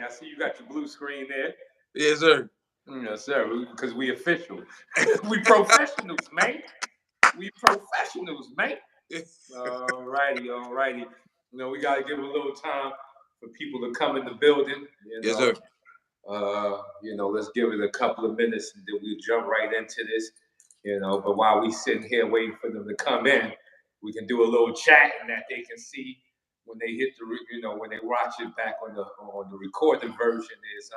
I see you got your blue screen there. Yes, sir. Yes, sir. Because we official. We professionals, man. We professionals, man. All righty. You know, we got to give a little time for people to come in the building. You know? Yes, sir. You know, let's give it a couple of minutes and then we'll jump right into this. You know, but while we sitting here waiting for them to come in, we can do a little chatting that they can see when they hit the, you know, when they watch it back on the recorded version is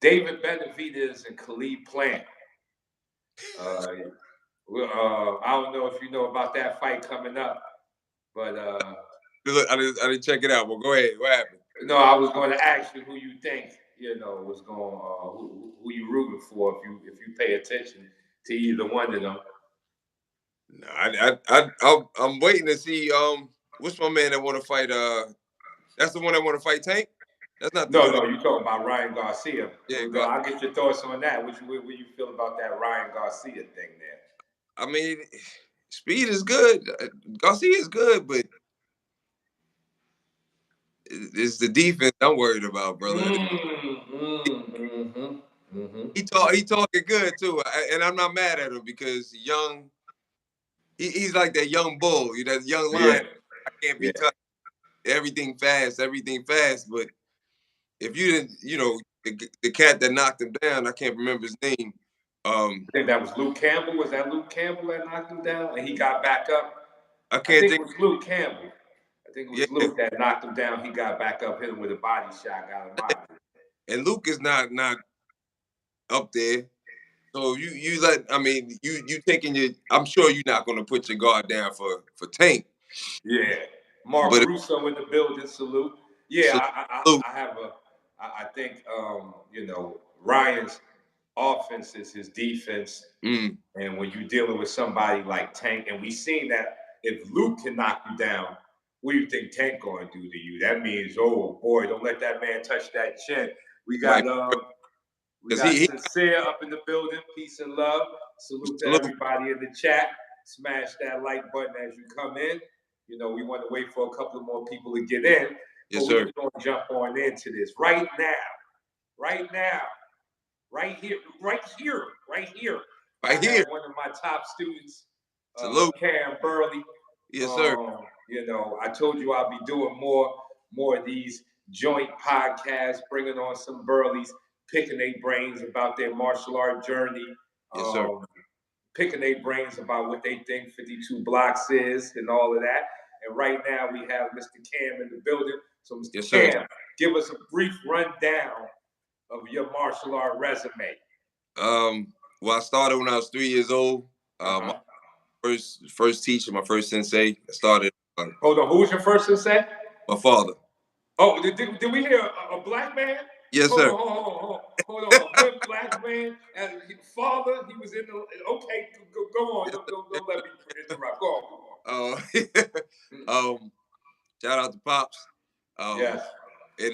David Benavidez and Khalid Plant. I don't know if you know about that fight coming up, but Look, I didn't check it out. Well, go ahead. What happened? no, I was going to ask you who you think, you know, was going, who you rooting for if you pay attention to either one of them. No, I'm waiting to see. What's my man that want to fight? That's the one that want to fight Tank. That's not the No, one. no, you talking about Ryan Garcia. Yeah, Well, I'll get your thoughts on that. What you feel about that Ryan Garcia thing there? I mean, speed is good. Garcia is good, but it's the defense I'm worried about, brother. He talking good too, and I'm not mad at him because young. He's like that young bull, that young lion. I can't be touched. Everything fast. But if you didn't, the cat that knocked him down, I can't remember his name. I think that was Luke Campbell. Was that Luke Campbell that knocked him down and he got back up? I think it was Luke Campbell. I think it was Luke that knocked him down. He got back up, hit him with a body shot, got him out. And Luke is not up there. So you taking your. I'm sure you're not going to put your guard down for Tank. Yeah, Mark Russo in the building. Salute. Yeah, I think Ryan's offense is his defense, and when you're dealing with somebody like Tank, and we've seen that if Luke can knock you down, what do you think Tank going to do to you? That means, oh boy, don't let that man touch that chin. We got Sincere up in the building. Peace and love. Salute to everybody in the chat. Smash that like button as you come in. You know, we want to wait for a couple of more people to get in. Yes, but we're just going to jump on into this right now. Right here. I have one of my top students, KAM Burly. Yes, sir. You know, I told you I'll be doing more of these joint podcasts, bringing on some Burleys, picking their brains about their martial art journey. Yes, sir. Picking their brains about what they think 52 blocks is and all of that. And right now we have Mr. KAM in the building. So Mr. KAM, give us a brief rundown of your martial art resume. Well, I started when I was 3 years old. My first teacher, my first sensei, I started. Hold on, who was your first sensei? My father. Oh, did we hear a black man? Yes, sir. Hold on. A good black man and father. He was in the. Okay, go on. Don't let me interrupt. Go on. Shout out to Pops. Yes. And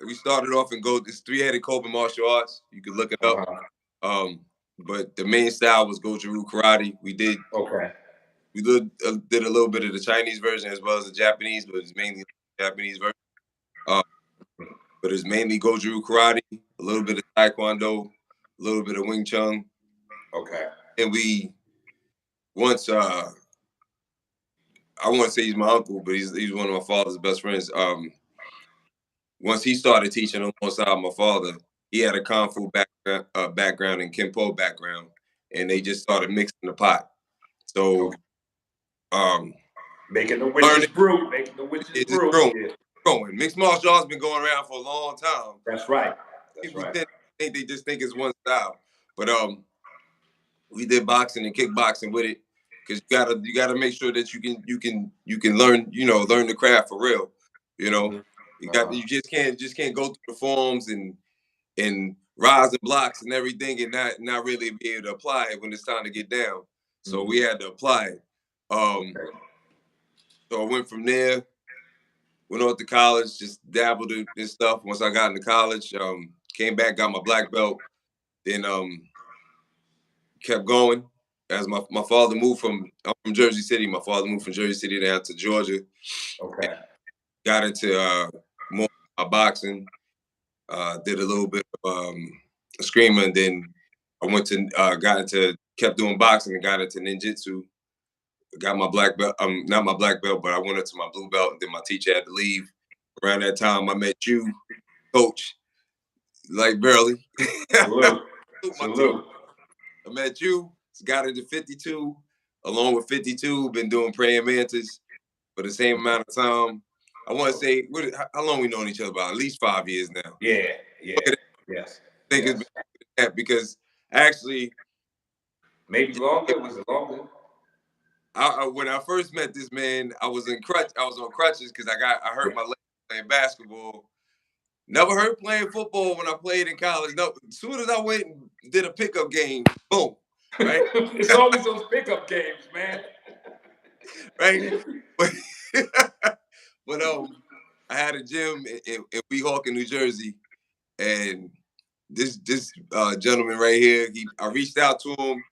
we started off in this 3-headed Kobe martial arts. You can look it up. But the main style was Goju karate. We did. Okay. We did a little bit of the Chinese version as well as the Japanese, but it's mainly the Japanese version. But it's mainly Goju karate, a little bit of Taekwondo, a little bit of Wing Chun. Okay. And we once I want to say he's my uncle, but he's one of my father's best friends. Once he started teaching alongside my father, he had a Kung Fu background and Kenpo background, and they just started mixing the pot. So, making the witches brew. Growing. Mixed martial arts been going around for a long time. That's right. They just think it's one style, but we did boxing and kickboxing with it because you gotta make sure that you can learn learn the craft for real. You know, you just can't go through the forms and rise and blocks and everything and not really be able to apply it when it's time to get down. So we had to apply it. So I went from there. Went off to college, just dabbled in stuff. Once I got into college, came back, got my black belt, then kept going. As my father moved I'm from Jersey City. My father moved from Jersey City down to Georgia. Okay. Got into more my boxing. Did a little bit of screamer, and then I went to kept doing boxing and got into ninjutsu. Got my black belt. Not my black belt, but I went into my blue belt, and then my teacher had to leave. Around that time, I met you, Coach Lyte Burly. Salute. Salute. I met you. Got into 52. Along with 52, been doing praying mantis for the same amount of time. I want to say, how long we known each other? About at least 5 years now. Yeah. Yes. I think it's been that because actually, maybe longer. Was it longer? When I first met this man, I was on crutches because I hurt my leg playing basketball. Never hurt playing football when I played in college. No, as soon as I went and did a pickup game, boom. Right? It's always those pickup games, man. Right? But I had a gym in Weehawken, New Jersey, and this gentleman right here, I reached out to him,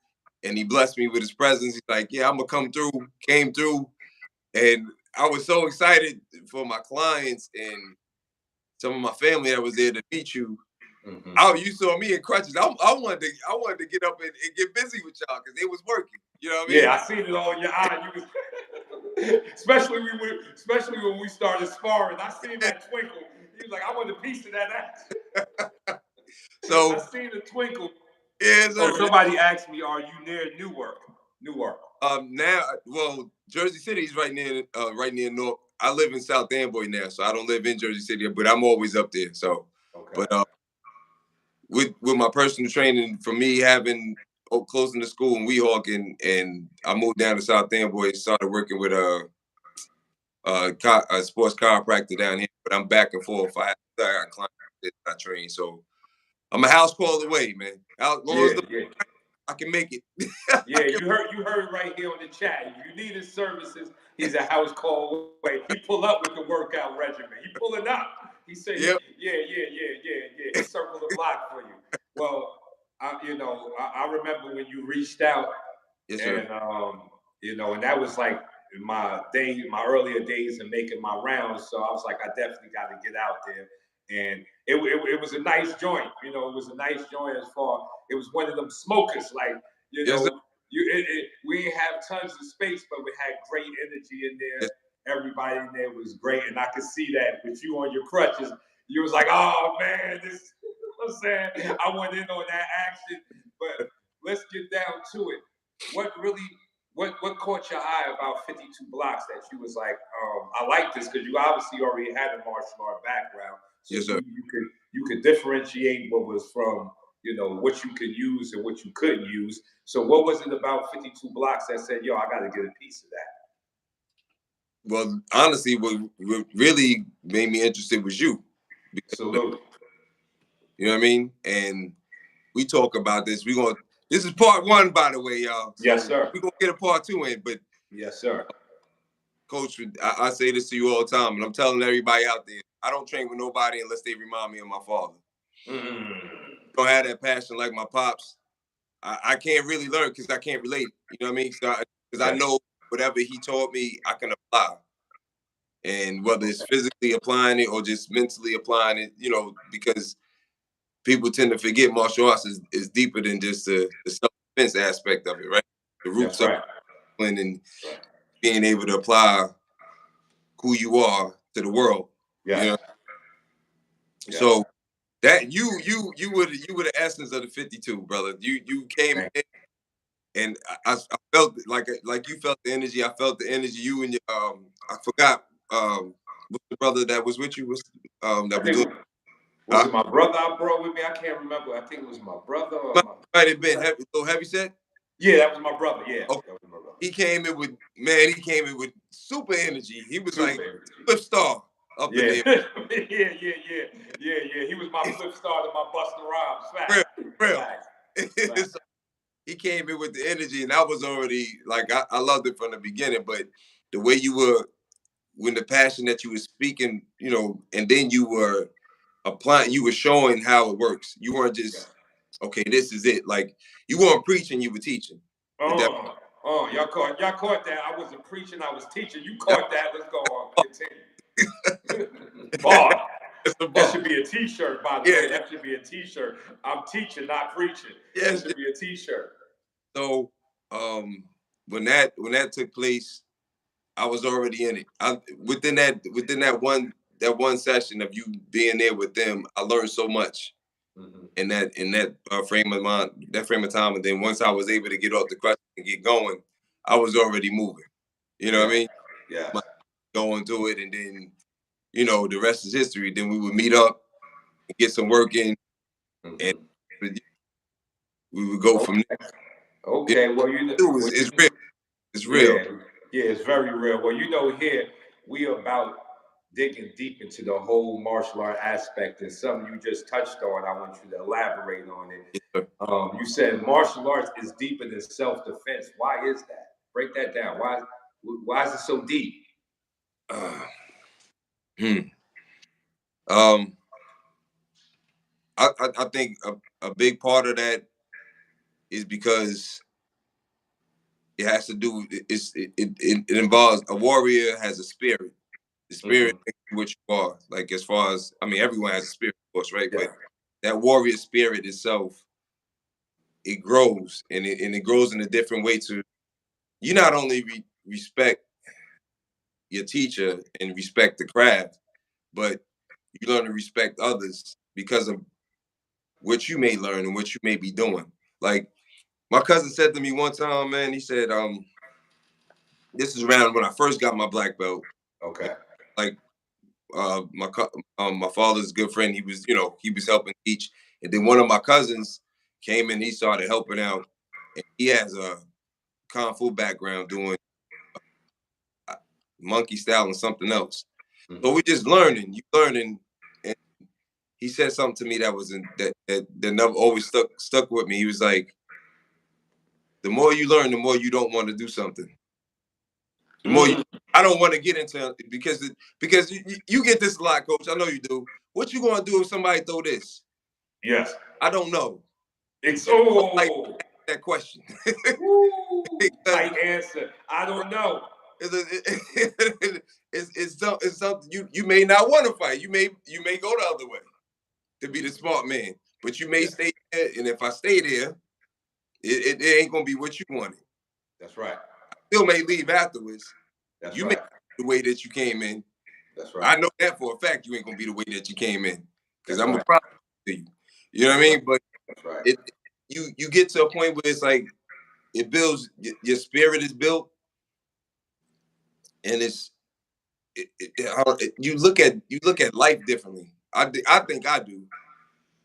and he blessed me with his presence. He's like, "Yeah, I'm gonna come through." Came through, and I was so excited for my clients and some of my family that was there to meet you. Mm-hmm. You saw me in crutches. I wanted to get up and get busy with y'all because it was working. You know what I mean? Yeah, I seen it all in your eye. You was, especially when we started sparring. I seen that twinkle. He was like, "I want a piece of that action." So I seen the twinkle. Yeah. So somebody asked me, "Are you near Newark?" Now, well, Jersey City is right near North. I live in South Amboy now, so I don't live in Jersey City, but I'm always up there. So, okay. But with my personal training, for me having closing the school in Weehawken, and I moved down to South Amboy, started working with a sports chiropractor down here. But I'm back and forth. I got clients that I train, so I'm a house call away, man. As long as I can make it. Yeah, you heard right here on the chat. If you need his services, he's a house call away. He pull up with the workout regimen. He pulling up. He said, yep. Yeah. He circled the block for you. Well, I remember when you reached out, yes, and and that was like my earlier days in making my rounds. So I was like, I definitely got to get out there. And it was a nice joint, it was a nice joint as far. It was one of them smokers, like, we didn't have tons of space, but we had great energy in there. Yes. Everybody in there was great, and I could see that with you on your crutches. You was like, oh man, this. I'm saying, I went in on that action, but let's get down to it. What caught your eye about 52 blocks that you was like, I like this, because you obviously already had a martial art background. So yes, sir. You could differentiate what was from, what you could use and what you couldn't use. So what was it about 52 blocks that said, yo, I got to get a piece of that? Well, honestly, what really made me interested was you. Absolutely. You know what I mean? And we talk about this. This is part 1, by the way, y'all. So yes, sir. We're going to get a part 2 in, but yes, sir. Coach, I say this to you all the time, and I'm telling everybody out there, I don't train with nobody unless they remind me of my father. Don't have that passion like my pops. I can't really learn because I can't relate. You know what I mean? Because I know whatever he taught me, I can apply. And whether it's physically applying it or just mentally applying it, because people tend to forget martial arts is deeper than just the self-defense aspect of it, right? The roots of and being able to apply who you are to the world. Yeah. So that you were the essence of the 52, brother. You came in, and I felt like you felt the energy. I felt the energy. You and your I forgot what's the brother that was with you was that was doing. Was it my brother I brought with me? I can't remember. I think it was my brother. Might have been heavy set. Yeah, that was my brother. Yeah, okay. That was my brother. He came in with super energy. He was like flip star up in there. Yeah. He was my flip star to my Busta Rhymes. Real. So he came in with the energy, and I was already like I loved it from the beginning. But the way you were, when the passion that you were speaking, and then you were applying, you were showing how it works. You weren't just okay, this is it. Like you weren't preaching, you were teaching. Y'all caught that. I wasn't preaching, I was teaching. You caught that. Let's go on. Continue. Bar. That should be a T-shirt, by the way. That should be a T-shirt. I'm teaching, not preaching. That should be a T-shirt. So when that took place, I was already in it. Within that one session of you being there with them, I learned so much in that frame of mind, that frame of time. And then once I was able to get off the crutch and get going, I was already moving. You know what I mean? Yeah. Going to it, and then the rest is history. Then we would meet up and get some work in, and we would go from there. Okay, well, it's real. It's real. Yeah, it's very real. Well, here we are about digging deep into the whole martial art aspect, and something you just touched on. I want you to elaborate on it. Yes, you said martial arts is deeper than self-defense. Why is that? Break that down. Why is it so deep? I think a big part of that is because it has to do. It involves a warrior has a spirit. The spirit makes you what you are. Like, as far as, I mean, everyone has a spirit, of course, right? Yeah. But that warrior spirit itself, it grows, and it grows in a different way. To you not only respect your teacher and respect the craft, but you learn to respect others because of what you may learn and what you may be doing. Like, my cousin said to me one time, man, he said, this is around when I first got my black belt. Okay. Like, my father's good friend, he was helping teach. And then one of my cousins came in, he started helping out. And he has a Kung Fu background doing monkey style and something else. So we're just learning, and he said something to me that was that never always stuck with me. He was like, the more you learn, the more you don't want to do something. The more I don't want to get into it because you get this a lot, Coach. I know you do. What you gonna do if somebody throw this? Yes. I don't know. It's like that question. Tight answer. I don't know. It's something you may not want to fight. You may go the other way to be the smart man, but you may stay there. And if I stay there, it ain't gonna be what you wanted. That's right. I still may leave afterwards. That's you right. May the way that you came in. That's right. I know that for a fact. You ain't gonna be the way that you came in, because I'm a problem to you. You know what I mean? But that's right. You get to a point where it's like it builds. Your spirit is built, and you look at life differently. I think I do.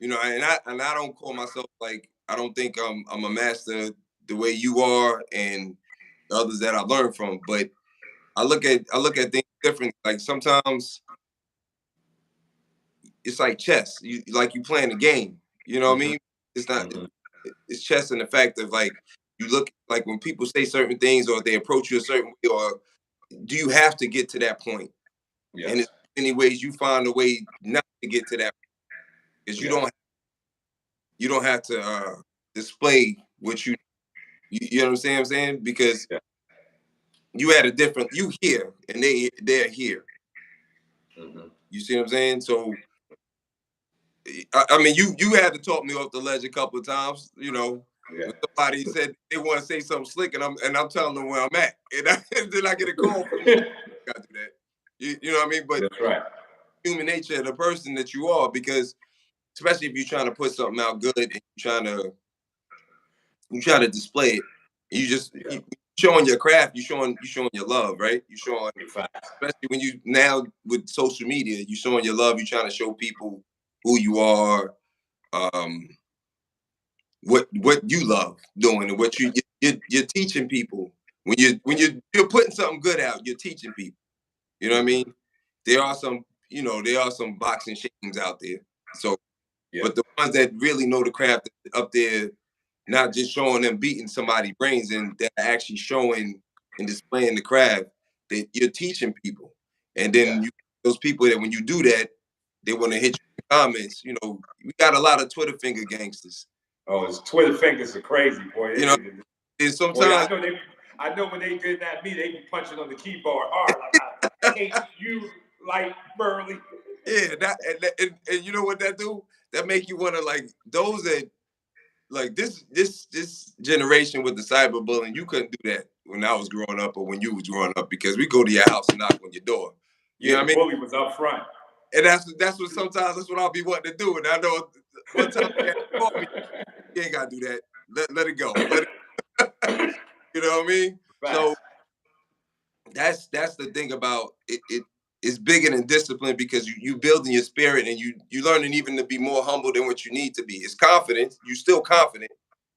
And I don't call myself, like, I don't think I'm a master the way you are and the others that I learned from, but I look at things different. Like, sometimes it's like chess. You playing a game. You know what I mean? It's not. It's chess in the fact of, like, you look, like, when people say certain things or they approach you a certain way, or do you have to get to that point? Yes. And in many ways, you find a way not to get to that point, because you don't have to display what you know what I'm saying? Because you had a different, you here and they're here. You see what I'm saying? So I mean, you had to talk me off the ledge a couple of times. When somebody said they want to say something slick, and I'm telling them where I'm at, and then I get a call from you. I do that. You know what I mean? But that's right. Human nature of the person that you are, because especially if you're trying to put something out good and you're trying to display it, you showing your craft, you showing your love, right? You showing, especially when you now with social media, you showing your love. You're trying to show people who you are, what you love doing, and what you're teaching people. When you're putting something good out, you're teaching people. You know what I mean? There are some boxing shames out there. So, but the ones that really know the craft up there, not just showing them beating somebody's brains, and they're actually showing and displaying the craft, that you're teaching people. And then those people that, when you do that, they want to hit you in the comments. We got a lot of Twitter finger gangsters. Oh, his Twitter fingers are crazy, boy. And sometimes, I know when they did that, they be punching on the keyboard hard. Like, I hate you, Lyte Burly. Yeah, and you know what that do? That make you want to, like, those that like this generation with the cyberbullying. You couldn't do that when I was growing up or when you was growing up, because we go to your house and knock on your door. You know Yeah, what I the mean? bully was up front. And that's what sometimes that's what I'll be wanting to do. And I know one time he had to call me, you ain't gotta do that. Let it go. Let it. You know what I mean? Right. So that's the thing about it. It's bigger than discipline, because you building your spirit, and you learning even to be more humble than what you need to be. It's confidence. You still confident.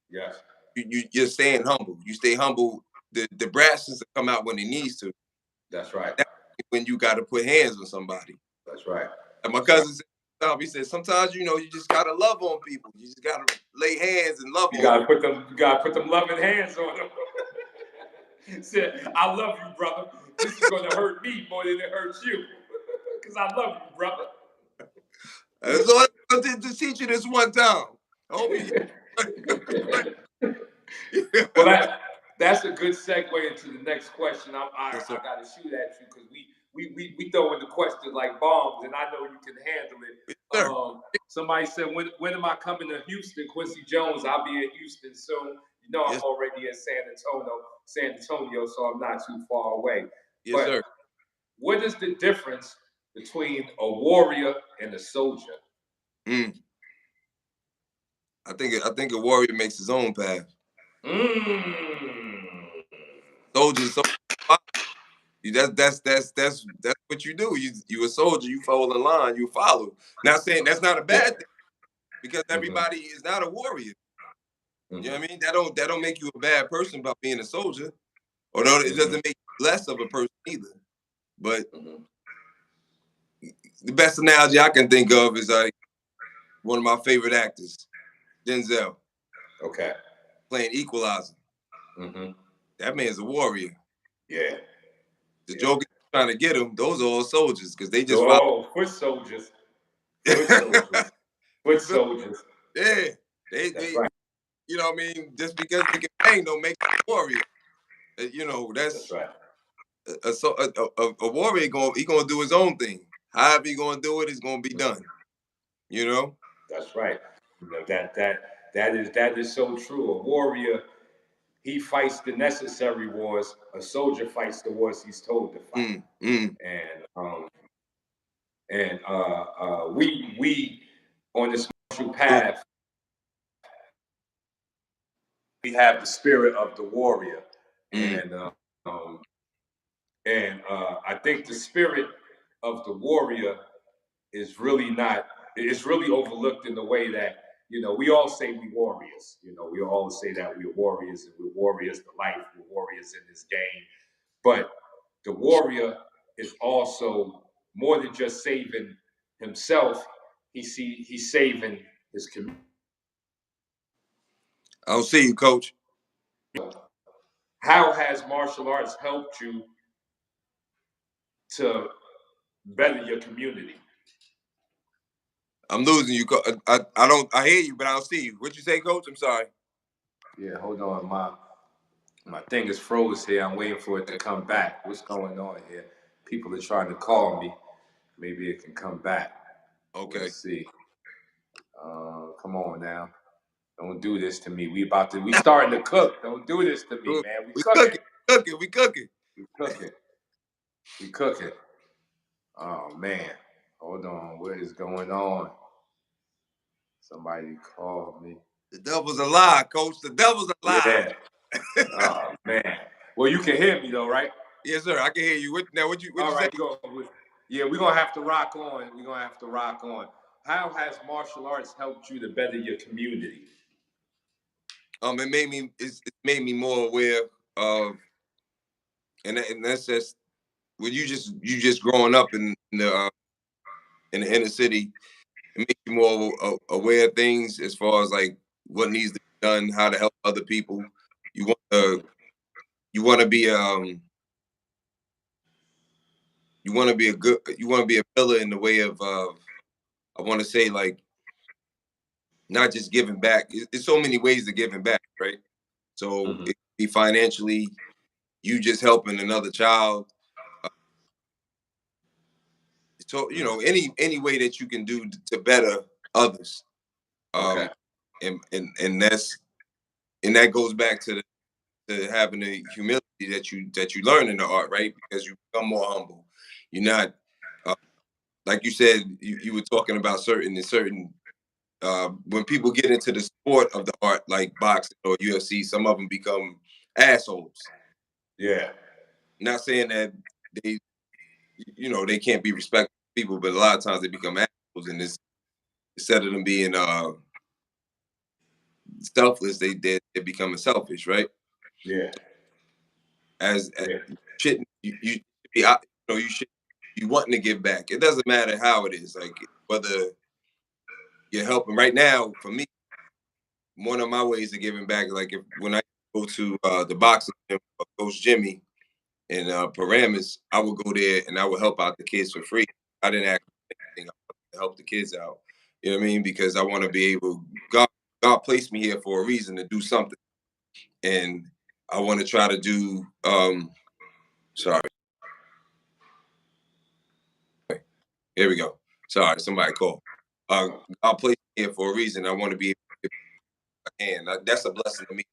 Yes. You're staying humble. You stay humble. The brashness will come out when it needs to. That's right. That's when you got to put hands on somebody. That's right. And my cousin said, he said, sometimes you just gotta love on people. You just gotta lay hands and love on them. You gotta put them loving hands on them. Said, I love you, brother. This is gonna hurt me more than it hurts you. Because I love you, brother. So to teach you this one time. Homie. Well, that's a good segue into the next question. I gotta shoot at you, because we throw in the question like bombs, and I know you can handle it. Somebody said, when am I coming to Houston? Quincy Jones, I'll be in Houston soon. You know, I'm already in San Antonio, so I'm not too far away. Yes, but sir. What is the difference between a warrior and a soldier? I think a warrior makes his own path. Soldiers, that's what you do. You a soldier. You follow the line. You follow. Not saying that's not a bad thing, because everybody is not a warrior. You know what I mean? That don't make you a bad person by being a soldier, although it doesn't make you less of a person either. But the best analogy I can think of is like one of my favorite actors, Denzel. Okay. Playing Equalizer. That man's a warrior. Yeah. The Joker trying to get him, those are all soldiers, because they just foot soldiers. Foot soldiers. Yeah. That's right. You know what I mean? Just because they can bang don't make you a warrior. You know, that's right. A warrior gonna do his own thing. However he gonna do it is gonna be done. You know? That's right. You know, that is so true. A warrior, he fights the necessary wars. A soldier fights the wars he's told to fight. And we on this martial path, we have the spirit of the warrior, and I think the spirit of the warrior is really not. It's really overlooked in the way that, we all say we warriors. We all say that we're warriors, and we're warriors to life. We're warriors in this game. But the warrior is also more than just saving himself. He's saving his community. I don't see you, Coach. How has martial arts helped you to better your community? I'm losing you. I hear you, but I don't see you. What you say, Coach? I'm sorry. Yeah, hold on. My thing is froze here. I'm waiting for it to come back. What's going on here? People are trying to call me. Maybe it can come back. Okay. Let's see. Come on now. Don't do this to me. We starting to cook. Don't do this to me, man. We cooking. We cooking. We cooking. Oh man. Hold on. What is going on? Somebody called me. The devil's a lie, Coach. The devil's a lie. Yeah. Oh man. Well, you can hear me though, right? Yes, sir. I can hear you. What you say? Yeah, we're gonna have to rock on. How has martial arts helped you to better your community? It made me more aware of, and that's just when you just growing up in the inner city. It makes you more aware of things as far as like what needs to be done, how to help other people. You want to be a pillar in the way of I want to say, like, not just giving back. It's so many ways of giving back, right? So it could be financially, you just helping another child. So, you know, any way that you can do to better others. Okay. And that goes back to having the humility that you learn in the art, right? Because you become more humble. You're not like you said, you were talking about certain when people get into the sport of the art like boxing or UFC, some of them become assholes. Yeah. Not saying that they they can't be respectful people, but a lot of times they become assholes, and instead of them being selfless, they're becoming selfish, right? Yeah. As Yeah. you should be, you wanting to give back. It doesn't matter how it is, like whether you're helping. Right now, for me, one of my ways of giving back, like when I go to the boxing gym, Coach Jimmy in Paramus, I would go there and I would help out the kids for free. I didn't ask for anything. I wanted to help the kids out. You know what I mean? Because I want to be able. God placed me here for a reason to do something, and I want to try to do. Sorry. Here we go. Sorry, somebody called. God placed me here for a reason. I want to be able to give a hand. That's a blessing to me.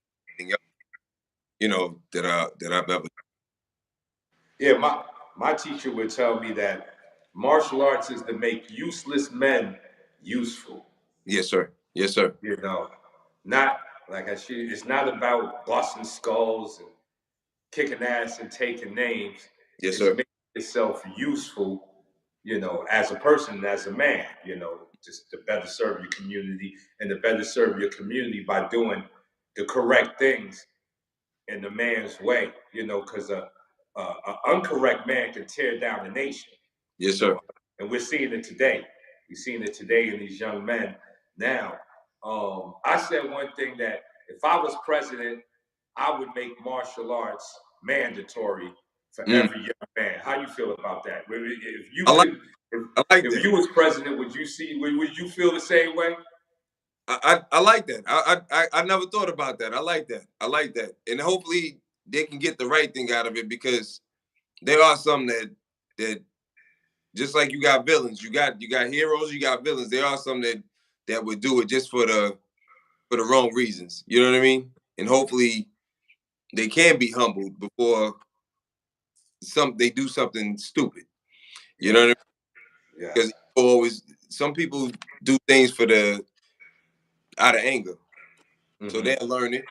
You know that I've ever. Yeah, my teacher would tell me that martial arts is to make useless men useful. Yes, sir. Yes, sir. You know, not like it's not about busting skulls and kicking ass and taking names. Yes, It's sir. making yourself useful, as a person and as a man, just to better serve your community and to better serve your community by doing the correct things in the man's way, because a uncorrect man can tear down a nation. Yes, sir. And we're seeing it today. We're seeing it today in these young men. Now, I said one thing that if I was president, I would make martial arts mandatory for every young man. How you feel about that? If you I like. could, I like if that. you was president, would you feel the same way? I like that. I never thought about that. I like that. I like that. And hopefully they can get the right thing out of it, because there are some that just like you got villains, you got heroes, you got villains. There are some that would do it just for the wrong reasons. You know what I mean? And hopefully they can be humbled before they do something stupid. You know what I mean? Because Yes. some people do things out of anger. So Mm-hmm. they're learning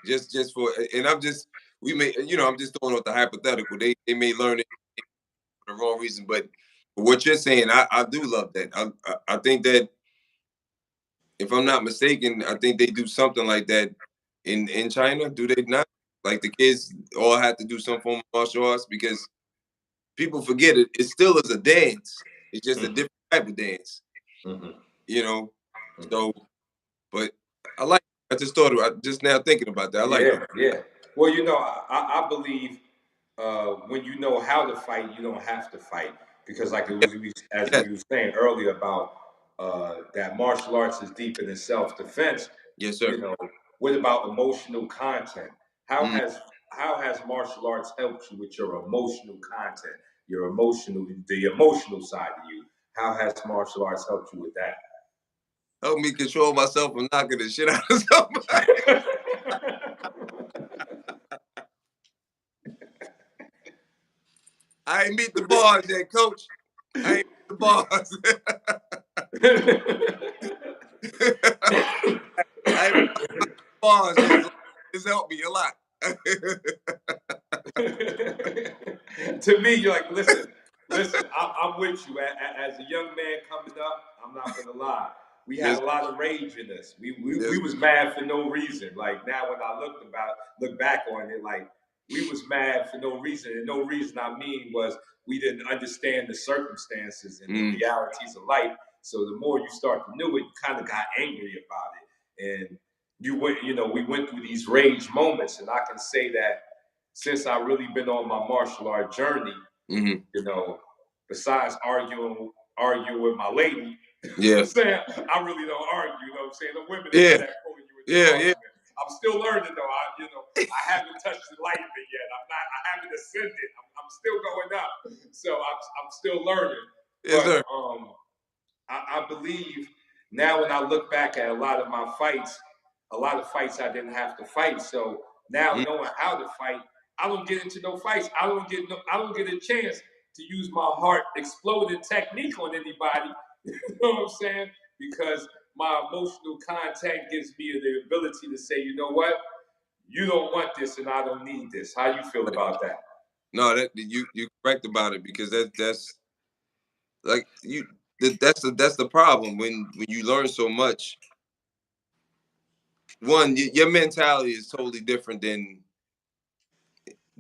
just for, and I'm just throwing out the hypothetical. They may learn it for the wrong reason, but for what you're saying, I do love that. I think that, if I'm not mistaken, I think they do something like that in China. Do they not? Like the kids all have to do some form of martial arts, because people forget it. It still is a dance. It's just a Mm-hmm. different type of dance. Mm-hmm. You know. Mm-hmm. So, but I like. I just thought. Just now thinking about that. I like Yeah, that. yeah. Well, I believe when you know how to fight, you don't have to fight because, like as Yeah. we were saying earlier about that martial arts is deeper than self defense. Yes, sir. What about emotional content? How Mm. has how has martial arts helped you with your emotional content, the emotional side of you? How has martial arts helped you with that? Help me control myself from knocking the shit out of somebody. I ain't meet the bars yet, coach. I ain't meet the bars. I ain't meet the bars yet. So it's helped me a lot. To me, you're like, listen. I'm with you. As a young man coming up, I'm not gonna lie. We had Yes, a lot of rage in us. We yes, was mad for no reason. Like now, when I look back on it, like we was mad for no reason, and no reason I mean was we didn't understand the circumstances and the realities of life. So the more you start to know it, you kind of got angry about it, and we went through these rage moments, and I can say that since I really been on my martial art journey, mm-hmm. Besides arguing with my lady, Yeah, I'm saying I really don't argue. You know what I'm saying? The women is yeah, that pulling you into yeah, yeah. argument. I'm still learning though. I haven't touched the enlightenment yet. I haven't ascended. I'm still going up. So I'm still learning. Yes, sir. I believe now when I look back at a lot of my fights, a lot of fights I didn't have to fight. So now knowing how to fight, I don't get into no fights. I don't get a chance to use my heart exploding technique on anybody. You know what I'm saying? Because my emotional contact gives me the ability to say, you know what? You don't want this and I don't need this. How you feel about that? No, that you correct about it, because that's like that's the problem when you learn so much. One, your mentality is totally different and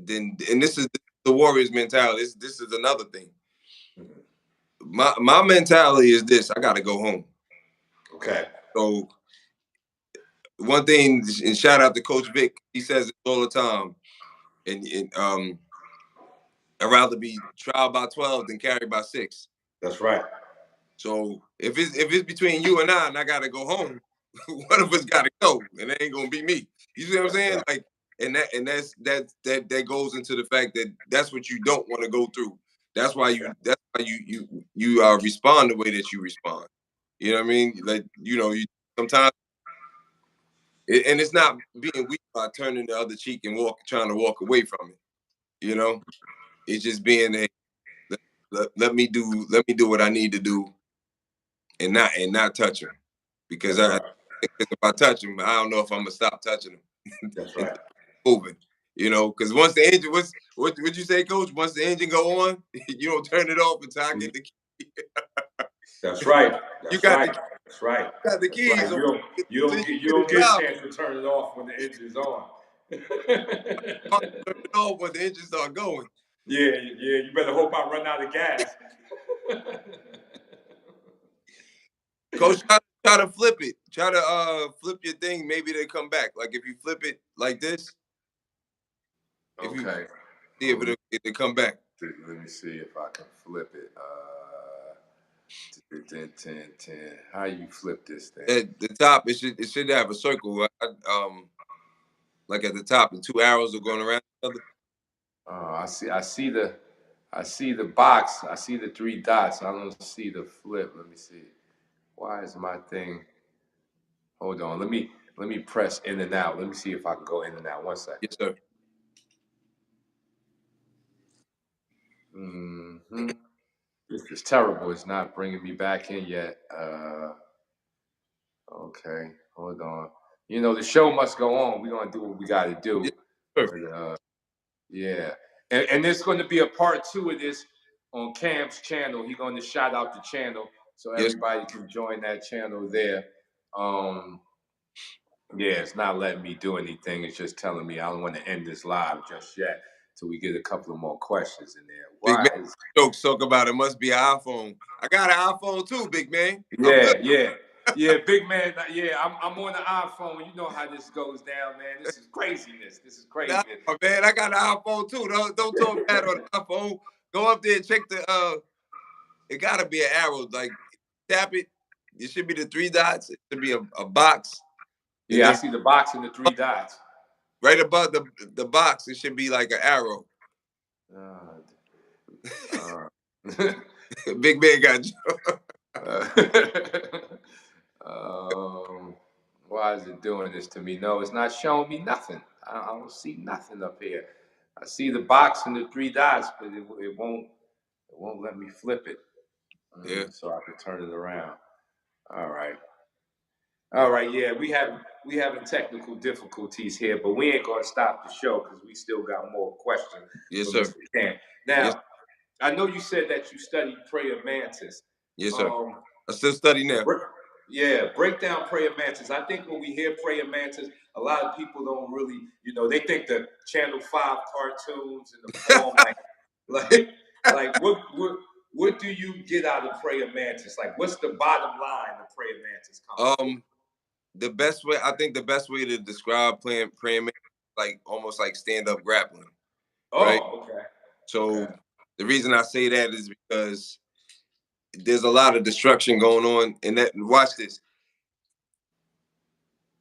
this is the Warriors mentality. This is another thing. My mentality is this: I got to go home. Okay. So one thing, and shout out to Coach Vic, he says it all the time, and I'd rather be tried by 12 than carried by 6. That's right. So if it's between you and I gotta go home, one of us gotta go, and it ain't gonna be me. You see what I'm saying? Right. Like, that goes into the fact that that's what you don't want to go through. That's why you respond the way that you respond. You know what I mean? Like, you sometimes, and it's not being weak by turning the other cheek and trying to walk away from it. You know, it's just being let me do what I need to do, and not touch him, because if I touch him, I don't know if I'm gonna stop touching him. That's and right. moving. Because once the engine, what would you say, Coach? Once the engine go on, you don't turn it off until I get the key. That's right. You That's got right. That's right. got the That's keys. right. So You don't get a chance to turn it off when the engine's on. Turn it off when the engine start going. Yeah. You better hope I run out of gas. Coach, try to flip it. Try to flip your thing. Maybe they come back. Like if you flip it like this, if you Okay. see if it'll come back. Let me see if I can flip it. 10. How you flip this thing? At the top, it should have a circle. Like at the top, the 2 arrows are going around each other. I see the box. I see the 3 dots. I don't see the flip. Let me see. Why is my thing? Hold on. Let me press in and out. Let me see if I can go in and out. 1 second. Yes, sir. Mm-hmm. This is terrible. It's not bringing me back in yet. Okay. Hold on. The show must go on. We're gonna do what we got to do. Yes, sir. But, yeah. And there's going to be a part 2 of this on KAM's channel. He's going to shout out the channel so everybody can join that channel there. Yeah, it's not letting me do anything. It's just telling me I don't want to end this live just yet till we get a couple of more questions in there. Big Why man, jokes talk about it must be an iPhone. I got an iPhone too, big man. Yeah, big man. Yeah, I'm on the iPhone. You know how this goes down, man. This is craziness. Nah, man, I got an iPhone too. Don't talk bad on the iPhone. Go up there and check the it gotta be an arrow. Like, tap it. It should be the 3 dots. It should be a box. Yeah, I see the box and the 3 dots. Right above the box, it should be like an arrow. Big man got you. Why is it doing this to me? No, it's not showing me nothing. I don't see nothing up here. I see the box and the 3 dots, but it won't let me flip it. Yeah. So I can turn it around. All right. Yeah, we having technical difficulties here, but we ain't gonna stop the show because we still got more questions. Yes, sir. Now, yes. I know you said that you studied prayer mantis. Yes, sir. I still study now. Break down prayer mantis. I think when we hear prayer mantis, a lot of people don't really, they think the Channel 5 cartoons and the form like what do you get out of prayer mantis? Like, what's the bottom line of prayer mantis comes? I think the best way to describe praying mantis, like almost like stand-up grappling. Right? Okay. So the reason I say that is because there's a lot of destruction going on, and watch this.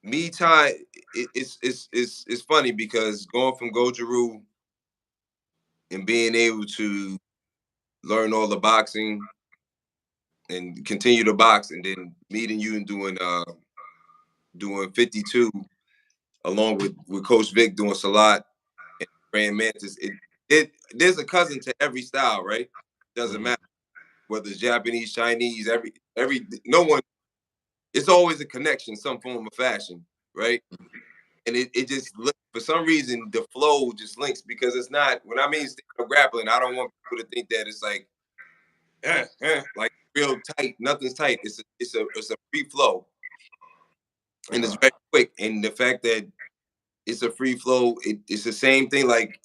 Me Ty, it's funny because going from Goju and being able to learn all the boxing and continue to box, and then meeting you and doing 52 along with Coach Vic doing Salat and Praying Mantis. There's a cousin to every style, right? Doesn't matter whether it's Japanese, Chinese, no one. It's always a connection, some form of fashion, right? And it just for some reason the flow just links, because it's not, when I mean grappling, I don't want people to think that it's like like real tight. Nothing's tight. It's a free flow, and it's very quick. And the fact that it's a free flow, it's the same thing. Like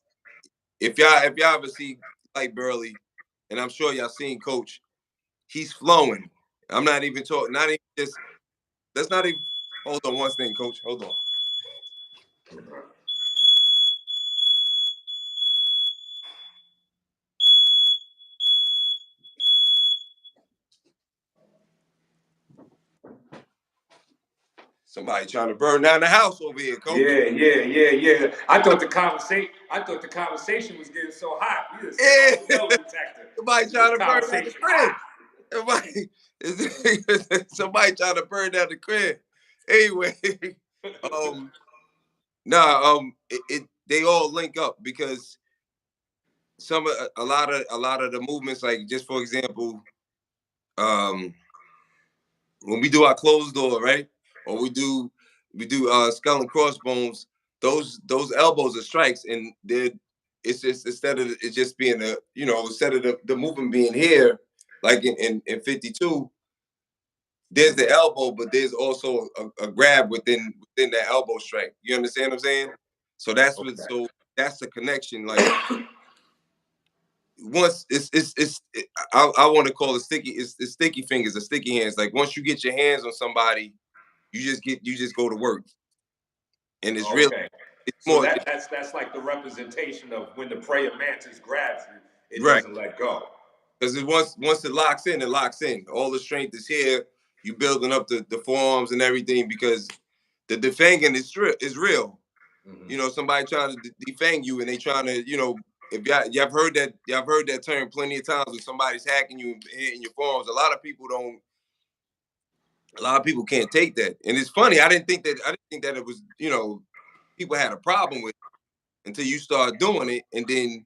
if y'all ever see Lyte Burly, and I'm sure y'all seen Coach, he's flowing. I'm not even talking. Not even just. That's not even. Hold on one thing, Coach. Hold on. Somebody trying to burn down the house over here, Coach. Yeah. I thought the conversation was getting so hot. Somebody trying to burn down the crib. Somebody trying to burn down the crib. Anyway, they all link up, because a lot of the movements, like just for example, when we do our closed door, right, or we do skull and crossbones, those elbows are strikes, and it's just, instead of it just being instead of the movement being here, like in 52, there's the elbow, but there's also a grab within that elbow strike. You understand what I'm saying? So that's that's the connection. Like once I want to call it sticky. It's sticky fingers, or sticky hands. Like once you get your hands on somebody, you just go to work, and it's really it's so more. That's like the representation of when the praying mantis grabs you, it doesn't let go. Because once it locks in, it locks in. All the strength is here. You building up the forearms and everything, because the defanging is real. Somebody trying to defang you, and they trying to, if y'all heard that term plenty of times, when somebody's hacking you and hitting your forearms. A lot of people can't take that. And it's funny, I didn't think that it was, people had a problem with it until you start doing it, and then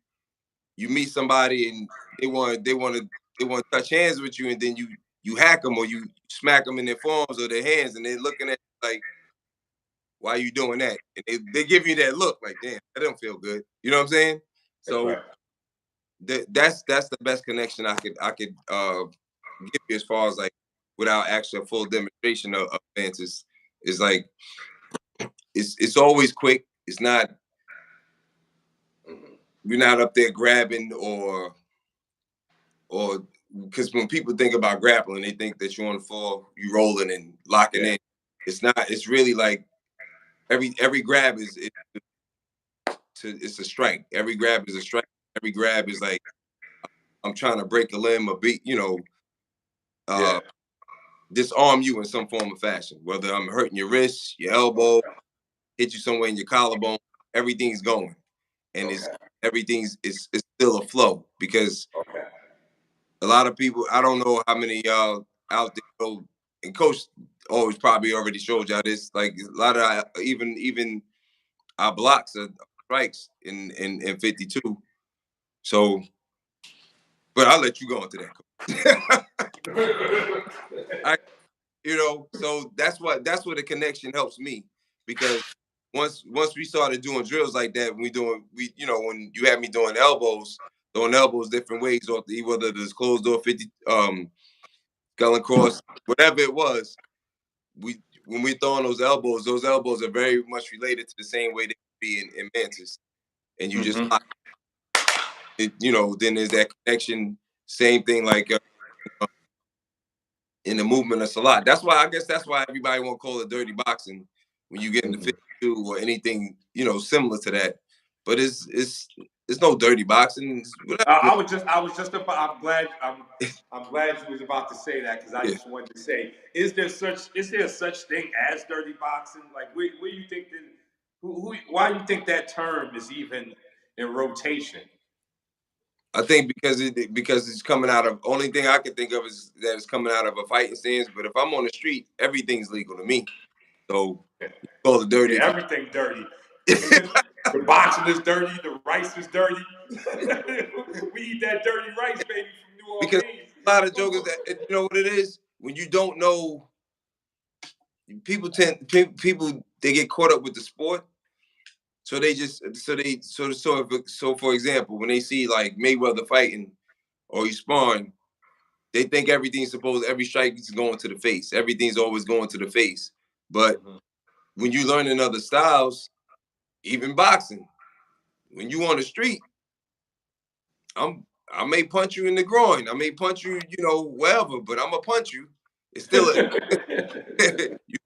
you meet somebody and they want to touch hands with you, and then you hack them, or you smack them in their forearms or their hands, and they're looking at you like, why are you doing that? And they give you that look like, damn, that don't feel good. You know what I'm saying? So that's the best connection I could give you, as far as like without actually a full demonstration of advances. Is like it's always quick. It's not, you're not up there grabbing or because when people think about grappling, they think that you're on the floor, you rolling and locking in. It's not. It's really like every grab it's a strike. Every grab is a strike. Every grab is like, I'm trying to break a limb or beat, disarm you in some form of fashion. Whether I'm hurting your wrist, your elbow, hit you somewhere in your collarbone, everything's going, and everything's still a flow, because a lot of people, I don't know how many y'all out there, and Coach always probably already showed y'all this. Like a lot of even our blocks are strikes in 52. So, but I'll let you go into that. So that's where the connection helps me, because once we started doing drills like that, when you had me doing elbows, different ways, or whether it's closed door 50, skull and cross, whatever it was, when we're throwing those elbows are very much related to the same way they be in mantis, and you just lock it, then there's that connection. Same thing like in the movement of Salat. I guess that's why everybody won't call it dirty boxing when you get into 52 or anything, similar to that. But it's no dirty boxing. I was just about. I'm glad you was about to say that, because I just wanted to say, is there such thing as dirty boxing? Like, where you think why do you think that term is even in rotation? I think because it's coming out of, only thing I can think of is that it's coming out of a fighting stance. But if I'm on the street, everything's legal to me. So you call it dirty. Yeah, everything dirty. The boxing is dirty. The rice is dirty. We eat that dirty rice, baby, from New Orleans. Because a lot of jokers, that, you know what it is? When you don't know, people they get caught up with the sport. So they just so for example, when they see like Mayweather fighting or he's sparring, they think every strike is going to the face. Everything's always going to the face. But when you learn in other styles, even boxing, when you on the street, I may punch you in the groin. I may punch you, wherever, but I'm gonna punch you. It's still you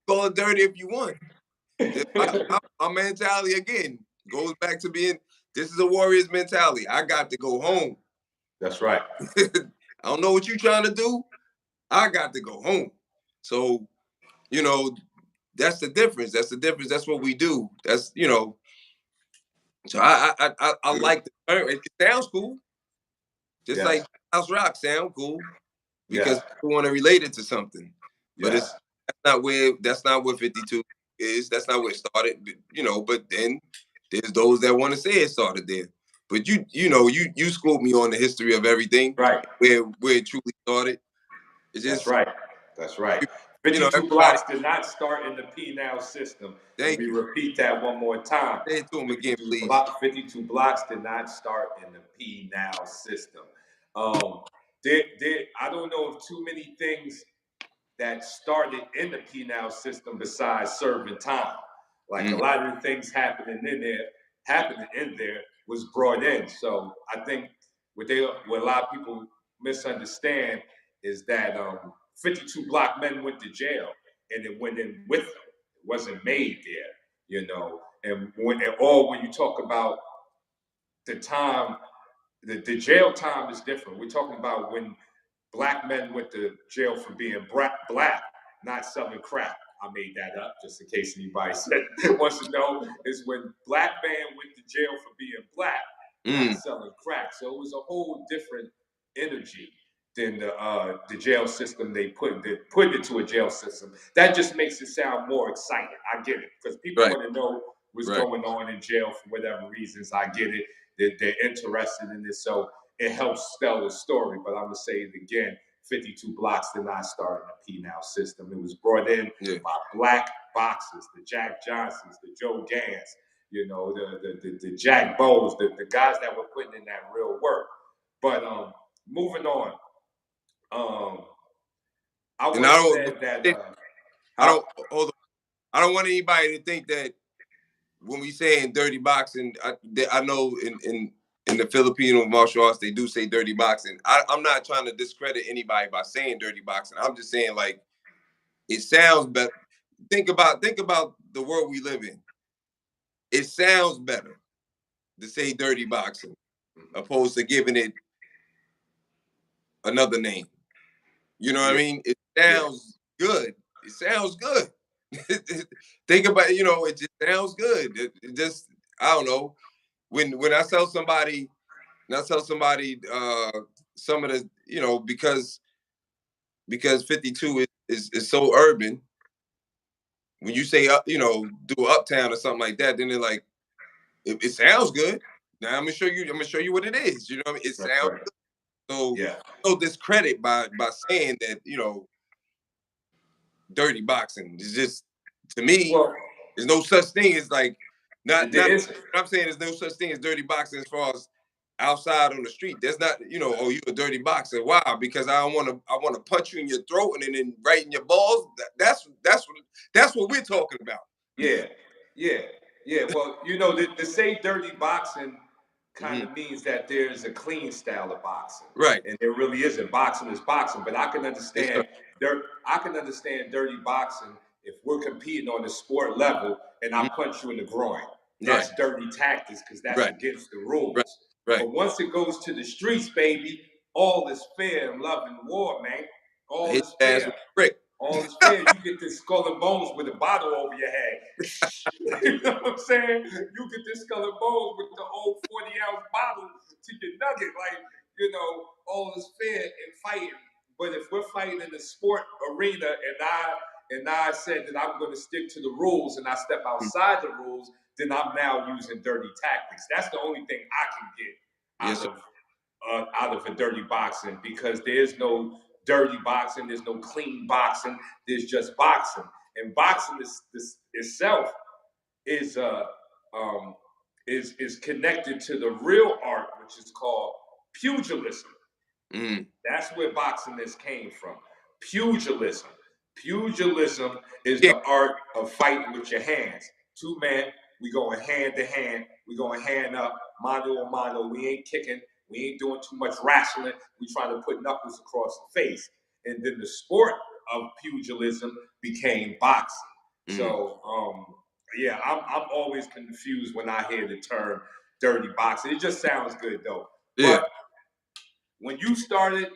call it dirty if you want. My mentality again goes back to being, this is a warrior's mentality. I got to go home. That's right. I don't know what you're trying to do. I got to go home. So, that's the difference. That's what we do. That's, so I like the term. It sounds cool. Just like House Rock sound cool because people want to relate it to something. But that's not where 52 is. That's not where it started. But then there's those that want to say it started there. But you schooled me on the history of everything, right? Where it truly started. That's right. 52 blocks did not start in the P-Now system. Let me repeat that one more time. Say it to him again, please. 52 blocks did not start in the P-Now system. I don't know of too many things that started in the P-Now system besides serving time. Like a lot of the things happening in there was brought in. So I think what a lot of people misunderstand is that 52 block men went to jail and it went in with them. It wasn't made there, And when you talk about the time, the jail time is different. We're talking about when black men went to jail for being black, not selling crack. I made that up just in case anybody wants to know. Is when black man went to jail for being black, not selling crack. So it was a whole different energy than the jail system they put into a jail system. That just makes it sound more exciting. I get it because people want to know what's going on in jail for whatever reasons. I get it. They're interested in this, so it helps tell the story. But I'm gonna say it again: 52 blocks did not start in the P-Now system. It was brought in by black boxers, the Jack Johnsons, the Joe Gans, the Jack Bowes, the guys that were putting in that real work. But moving on, I would say that I don't want anybody to think that when we saying dirty boxing, I know in the Filipino martial arts they do say dirty boxing. I'm not trying to discredit anybody by saying dirty boxing. I'm just saying, like, it sounds better. Think about the world we live in. It sounds better to say dirty boxing opposed to giving it another name. You know what I mean? It sounds good. It sounds good. Think about it, it just sounds good. It just, I don't know. When I tell somebody some of the, because 52 is so urban, when you say do uptown or something like that, then they're like, it sounds good. Now I'm gonna show you what it is. You know what I mean? It sounds good. So no discredit by saying that, dirty boxing is just, to me, there's no such thing as like not I'm saying there's no such thing as dirty boxing as far as outside on the street. There's not, oh, you a dirty boxer. Why? Because I want to punch you in your throat and then right in your balls. That's what we're talking about. Yeah. Well, to say dirty boxing kind of means that there's a clean style of boxing, right? And there really isn't. Boxing is boxing, but I can understand dirty boxing if we're competing on the sport level and I punch you in the groin. That's dirty tactics because that's against the rules. Right. But once it goes to the streets, baby, all is fair and love and war, man. All is fair. all is fair. You get this skull and bones with a bottle over your head. You know what I'm saying? You get this skull and bones with the old 40-ounce bottle to your nugget. Like, you know, all is fair in fighting. But if we're fighting in the sport arena and I said that I'm going to stick to the rules and I step outside the rules, then I'm now using dirty tactics. That's the only thing I can get out of a dirty boxing, because there's no dirty boxing, there's no clean boxing, there's just boxing. And boxing itself is is connected to the real art, which is called pugilism. That's where boxing came from. Pugilism. Pugilism is the art of fighting with your hands. Two men, we going hand to hand, we going hand up, mano a mano. We ain't kicking, we ain't doing too much wrestling. We trying to put knuckles across the face. And then the sport of pugilism became boxing. So yeah, I'm always confused when I hear the term dirty boxing. It just sounds good though. Yeah. But when we started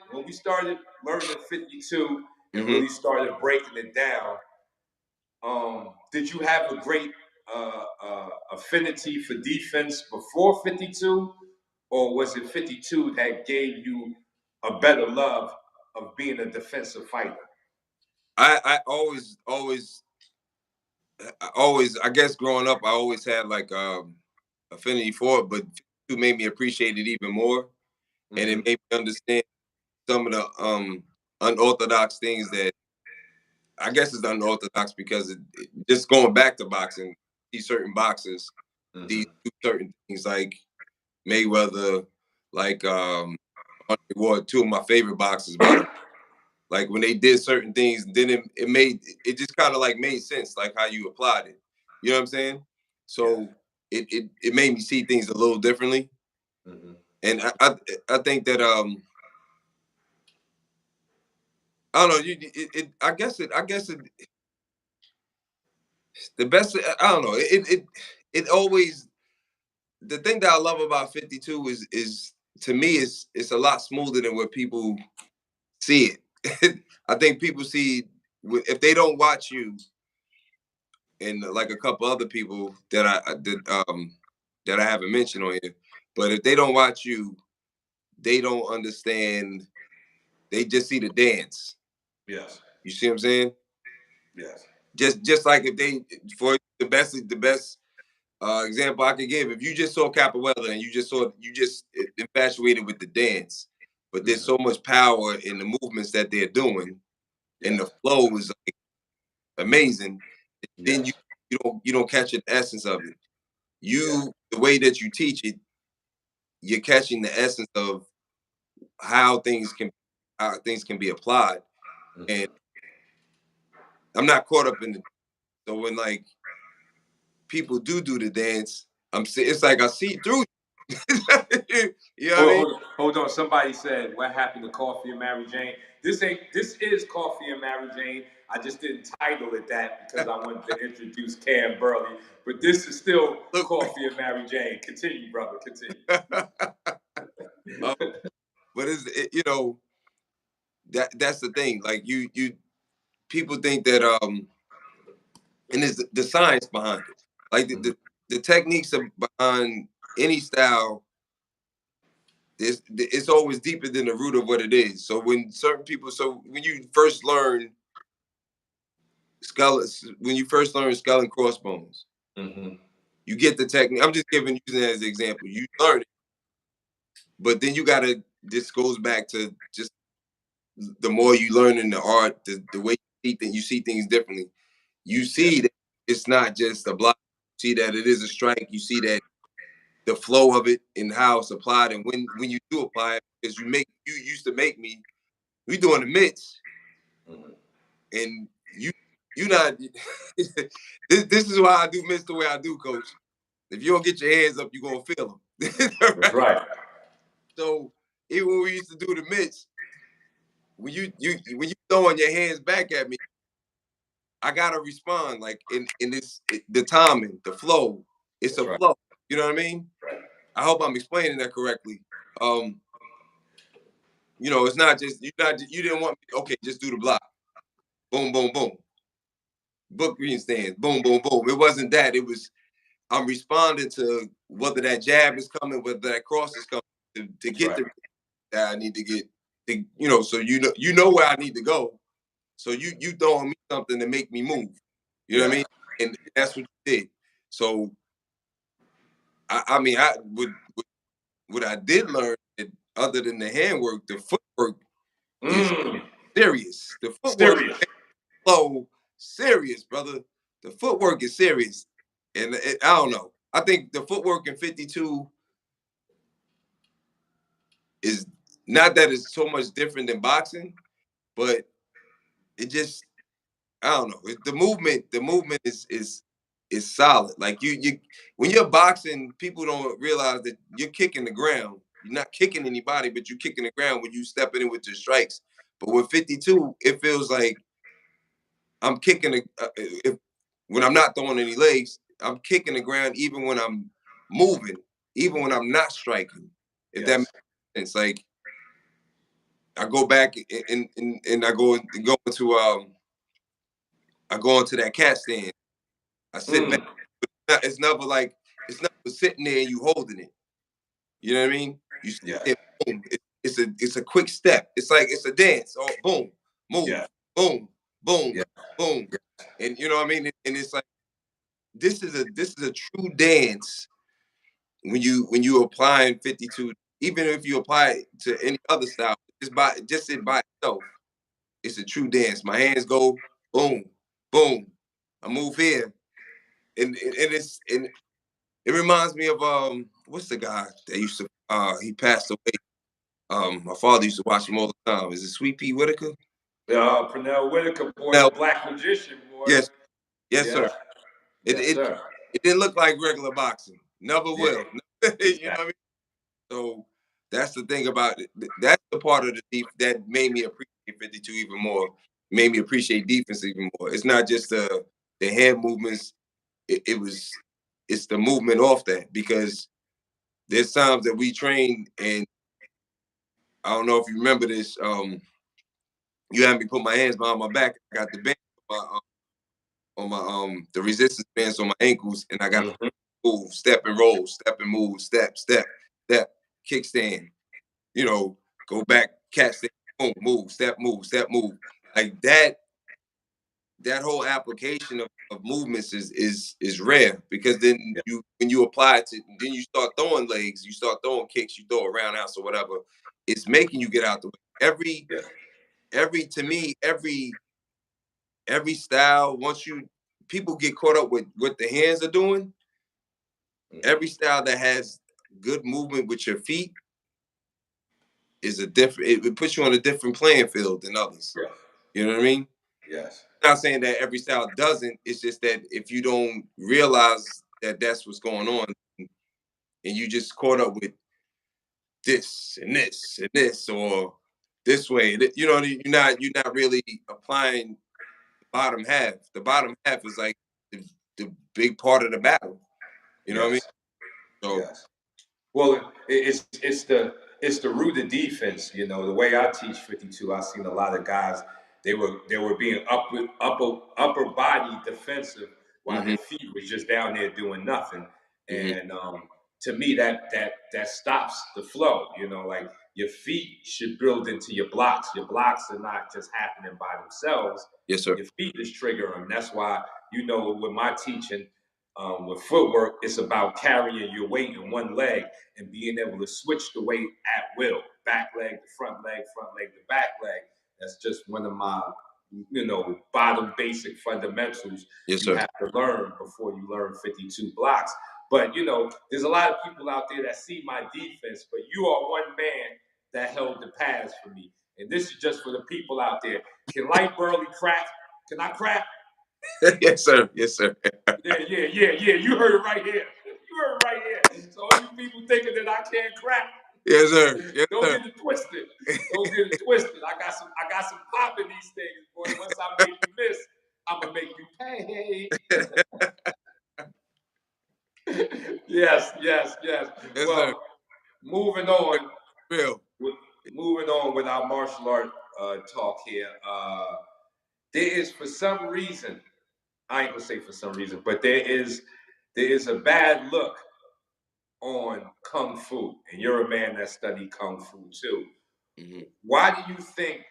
learning 52 and really started breaking it down, did you have a great affinity for defense before 52, or was it 52 that gave you a better love of being a defensive fighter? I always, I guess growing up, I always had like affinity for it, but 52 made me appreciate it even more. And it made me understand some of the unorthodox things that, I guess it's unorthodox because just going back to boxing, these certain boxers, these do certain things like Mayweather, like Ward, two of my favorite boxers, by the way. Like when they did certain things, then it just kind of like made sense, like how you applied it. You know what I'm saying? So it made me see things a little differently. And I think that I don't know. I guess it. The best. I don't know. It always. The thing that I love about 52 is to me it's a lot smoother than what people see it. I think people see, if they don't watch you and like a couple other people that I haven't mentioned on here, but if they don't watch you, they don't understand. They just see the dance. Yes. You see what I'm saying? Yes. Just like if they, for the best example I could give, if you just saw Capoeira and you just infatuated with the dance, but there's so much power in the movements that they're doing, and the flow is like amazing. Then you don't catch the essence of it. The way that you teach it, you're catching the essence of how things can be applied. And I'm not caught up in it. So when like people do the dance, it's like I see through. You know what I mean? Hold on. Somebody said, "What happened to Coffee and Mary Jane?" This is Coffee and Mary Jane. I just didn't title it that because I wanted to introduce KAM Burly, but this is still Coffee and Mary Jane. Continue, brother. Continue. But you know, that's the thing. Like you people think that and it's the science behind it. Like the techniques behind any style, it's always deeper than the root of what it is. So when you first learn skull and crossbones, you get the technique. I'm just using it as an example. You learn it, but then this goes back to just the more you learn in the art, the way you see things differently. You see that it's not just a block. You see that it is a strike. You see that the flow of it and how it's applied, and when you do apply it, because you used to make me, we doing the mitts, and you not. This is why I do mitts the way I do, Coach. If you don't get your hands up, you're gonna feel them. That's right. So even when we used to do the mitts, when you throwing your hands back at me, I gotta respond like in this the timing, the flow. It's a flow. You know what I mean? Right. I hope I'm explaining that correctly. You know, it's not just you didn't want me, okay, just do the block. boom, boom, boom. Book green stands, boom, boom, boom. It wasn't that. It was I'm responding to whether that jab is coming, whether that cross is coming to get the that I need to get. So you know where I need to go. So you throwing me something to make me move. You know what I mean? And that's what you did. So I mean, what I did learn, other than the handwork, the footwork is serious. The footwork is so serious, brother. The footwork is serious, and I don't know. I think the footwork in 52 is not that it's so much different than boxing, but it just I don't know. The movement is solid. Like you when you're boxing, people don't realize that you're kicking the ground. You're not kicking anybody, but you're kicking the ground when you stepping in with your strikes. But with 52, it feels like I'm kicking when I'm not throwing any legs, I'm kicking the ground even when I'm moving, even when I'm not striking. If that makes sense, like I go back and I go into I go into that cat stand. I sit back. It's never like it's never sitting there and you holding it. You know what I mean? You sit there, boom. It's a quick step. It's like it's a dance. Oh, boom, move, boom, boom, boom, and you know what I mean. And it's like this is a true dance when you applying 52. Even if you apply it to any other style, just it by itself, it's a true dance. My hands go boom, boom. I move here, and it reminds me of what's the guy that used to he passed away. My father used to watch him all the time. Is it Sweet Pea Whitaker? Pernell Whitaker, boy, the Black Magician, boy. Yes, sir. It didn't look like regular boxing. Never will. You know what I mean? So that's the thing about it. That's the part of the that made me appreciate 52 even more. Made me appreciate defense even more. It's not just the hand movements. It's the movement off that, because there's times that we train, and I don't know if you remember this. You had me put my hands behind my back. I got the band on my the resistance bands on my ankles, and I got to move, step and roll, step and move, step, step, step, kickstand. Go back, catch stand, boom, move, step, move. Like that. That whole application of movements is rare, because then when you apply it to, then you start throwing legs, you start throwing kicks, you throw a roundhouse or whatever. It's making you get out the way. To me, every style, once people get caught up with what the hands are doing, every style that has good movement with your feet is it puts you on a different playing field than others. You know what I mean? Yes. I'm not saying that every style doesn't. It's just that if you don't realize that that's what's going on, and you just caught up with this and this and this, or this way, you're not really applying the bottom half. The bottom half is like the big part of the battle. You know what I mean? So well, it's the root of defense. The way I teach 52, I've seen a lot of guys. They were being upper body defensive while their feet was just down there doing nothing. And to me, that stops the flow. Like your feet should build into your blocks. Your blocks are not just happening by themselves. Yes, sir. Your feet is triggering them. That's why with my teaching. With footwork, it's about carrying your weight in one leg and being able to switch the weight at will. Back leg to front leg to back leg. That's just one of my, bottom basic fundamentals you have to learn before you learn 52 blocks. But, there's a lot of people out there that see my defense, but you are one man that held the pads for me. And this is just for the people out there. Can Lyte Burly crack? Can I crack? Yes, sir. Yes, sir. Yeah. You heard it right here. So all you people thinking that I can't crack, yes, sir. Don't get it twisted. I got some pop in these things, boy. Once I make you miss, I'm gonna make you pay. Yes. Well, Sir. moving on. Real. Moving on with our martial art talk here. for some reason, I ain't gonna say for some reason, but there is a bad look on Kung Fu, and you're a man that studied Kung Fu too. Mm-hmm. Why do you think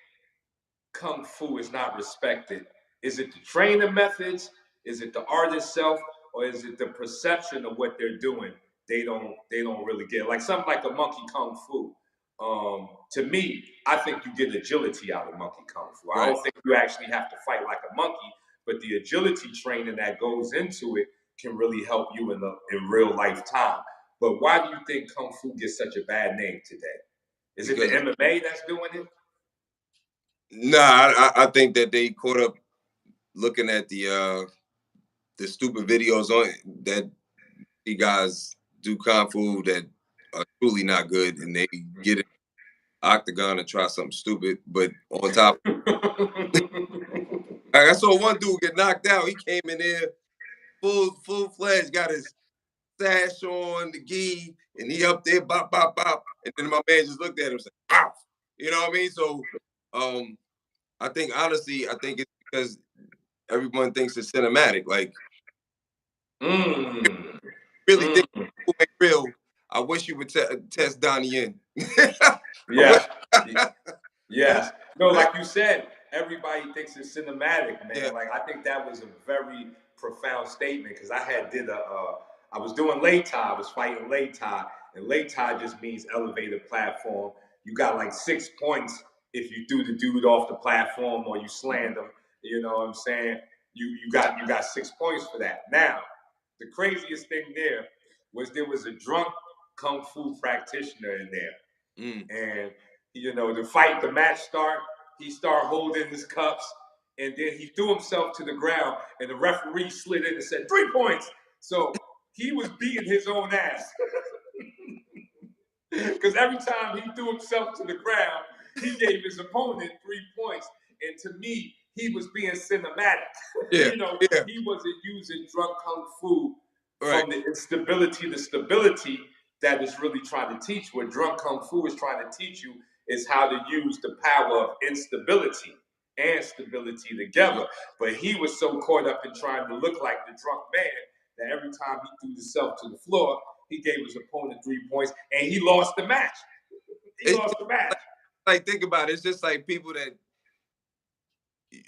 Kung Fu is not respected? Is it the training methods? Is it the art itself? Or is it the perception of what they're doing? They don't really get like something like a monkey Kung Fu. To me, I think you get agility out of monkey Kung Fu. Right. I don't think you actually have to fight like a monkey, but the agility training that goes into it can really help you in real life time. But why do you think Kung Fu gets such a bad name today? Is it the MMA that's doing it? Nah, I think that they caught up looking at the stupid videos on that the guys do Kung Fu that are truly not good, and they get in octagon and try something stupid. But on top, I saw one dude get knocked out. He came in there full fledged, got his sash on, the gi, and he up there, bop, bop, bop. And then my man just looked at him and said, "Wow." You know what I mean? So I think honestly, I think it's because everyone thinks it's cinematic. Like really think people ain't real. I wish you would test Donnie Yen. Yes. Yes. No, like you said, everybody thinks it's cinematic, man. Yeah. Like I think that was a very profound statement because I was doing Lay Thai, I was fighting Lay Thai, and Lay Thai just means elevated platform. You got like 6 points if you threw the dude off the platform or you slammed him. You know what I'm saying? You got 6 points for that. Now, the craziest thing there was a drunk kung fu practitioner in there, and the match start. He started holding his cups, and then he threw himself to the ground, and the referee slid in and said 3 points. So he was beating his own ass because every time he threw himself to the ground, he gave his opponent 3 points. And to me, he was being cinematic. Yeah, he wasn't using drunk kung fu from the instability to stability that is really trying to teach. What drunk kung fu is trying to teach you is how to use the power of instability and stability together. But he was so caught up in trying to look like the drunk man that every time he threw himself to the floor, he gave his opponent 3 points, and he lost the match. Like, think about it. It's just like people that,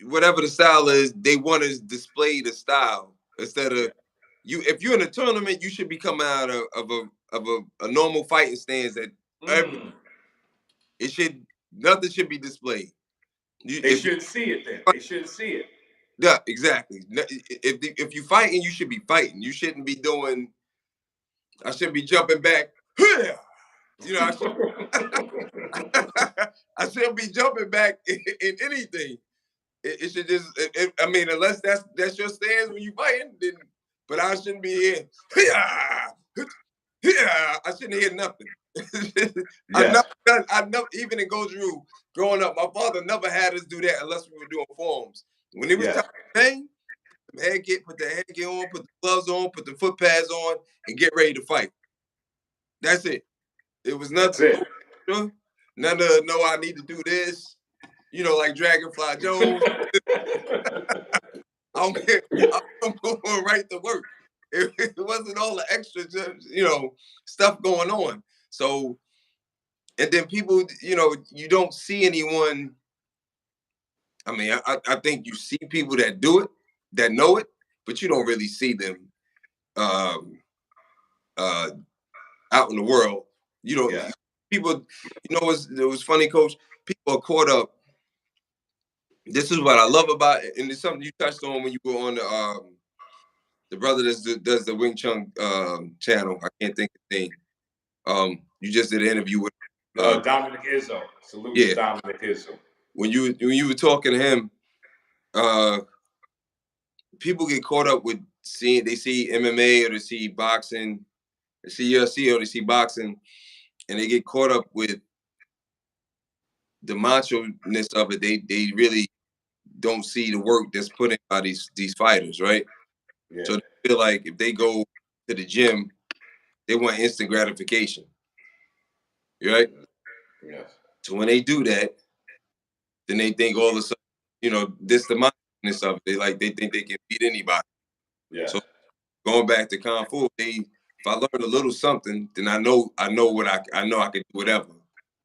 whatever the style is, they want to display the style instead of you. If you're in a tournament, you should be coming out of a normal fighting stance that nothing should be displayed. They shouldn't see it then. They shouldn't see it. Yeah, exactly. If you fighting, you should be fighting. You shouldn't be doing. I shouldn't be jumping back. You know, I shouldn't be jumping back in anything. It should just. I mean, unless that's your stance when you fighting, then. But I shouldn't be here. I shouldn't hear nothing. Yes. I never, even in Goju, growing up, my father never had us do that unless we were doing forms. When it was time to train, put the headgear on, put the gloves on, put the foot pads on, and get ready to fight. That's it. It was nothing. None of no, I need to do this. You know, like Dragonfly Jones. I'm going right to work. It wasn't all the extra, stuff going on. So, and then people, you don't see anyone. I mean, I think you see people that do it, that know it, but you don't really see them out in the world. People, it was funny, Coach. People are caught up. This is what I love about it, and it's something you touched on when you were on the brother that does the Wing Chun channel. I can't think of his name. You just did an interview with Dominic Izzo. Salute to Dominic Izzo. When you were talking to him, people get caught up with they see MMA or they see boxing, they see UFC or they see boxing, and they get caught up with the macho-ness of it. They really don't see the work that's put in by these fighters, right? Yeah. So they feel like if they go to the gym, they want instant gratification, right? Yes. So when they do that, then they think all of a sudden, this the of it. They think they can beat anybody. Yeah. So going back to Kung Fu, if I learn a little something, then I know what I know I can do whatever.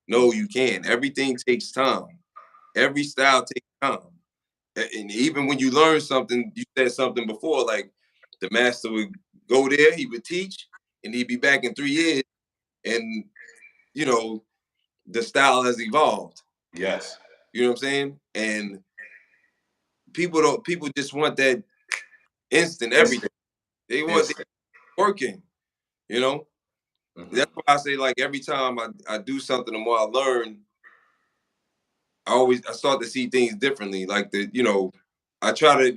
No, you can. Everything takes time. Every style takes time. And even when you learn something, you said something before, like the master would go there, he would teach, and he'd be back in 3 years, and you know, the style has evolved. Yes. You know what I'm saying? And people just want that instant everything. They want it working, you know? Mm-hmm. That's why I say, like, every time I do something, the more I learn, I start to see things differently. Like I try to